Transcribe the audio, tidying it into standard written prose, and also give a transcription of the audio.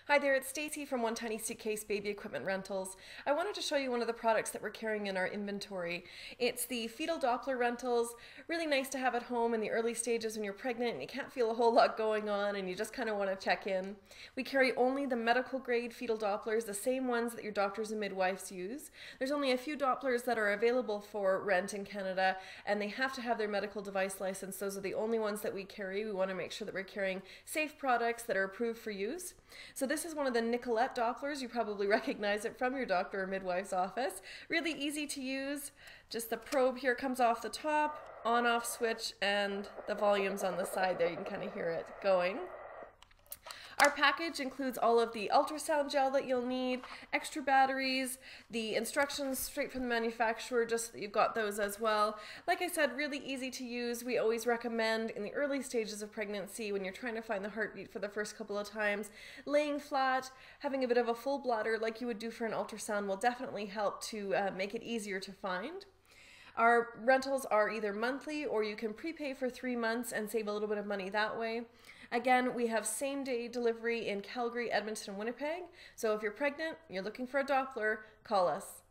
Hi there, it's Stacy from One Tiny Suitcase Baby Equipment Rentals. I wanted to show you one of the products that we're carrying in our inventory. It's the Fetal Doppler rentals. Really nice to have at home in the early stages when you're pregnant and you can't feel a whole lot going on and you just kind of want to check in. We carry only the Medical Grade Fetal Dopplers, the same ones that your doctors and midwives use. There's only a few Dopplers that are available for rent in Canada, and they have to have their medical device license. Those are the only ones that we carry. We want to make sure that we're carrying safe products that are approved for use. So this is one of the Nicolette Dopplers. You probably recognize it from your doctor or midwife's office. Really easy to use. Just the probe here comes off the top, on-off switch, and the volume's on the side there. You can kind of hear it going. Our package includes all of the ultrasound gel that you'll need, extra batteries, the instructions straight from the manufacturer, just so that you've got those as well. Like I said, really easy to use. We always recommend in the early stages of pregnancy, when you're trying to find the heartbeat for the first couple of times, laying flat, having a bit of a full bladder like you would do for an ultrasound will definitely help to make it easier to find. Our rentals are either monthly or you can prepay for 3 months and save a little bit of money that way. Again, we have same-day delivery in Calgary, Edmonton, and Winnipeg. So if you're pregnant, you're looking for a Doppler, call us.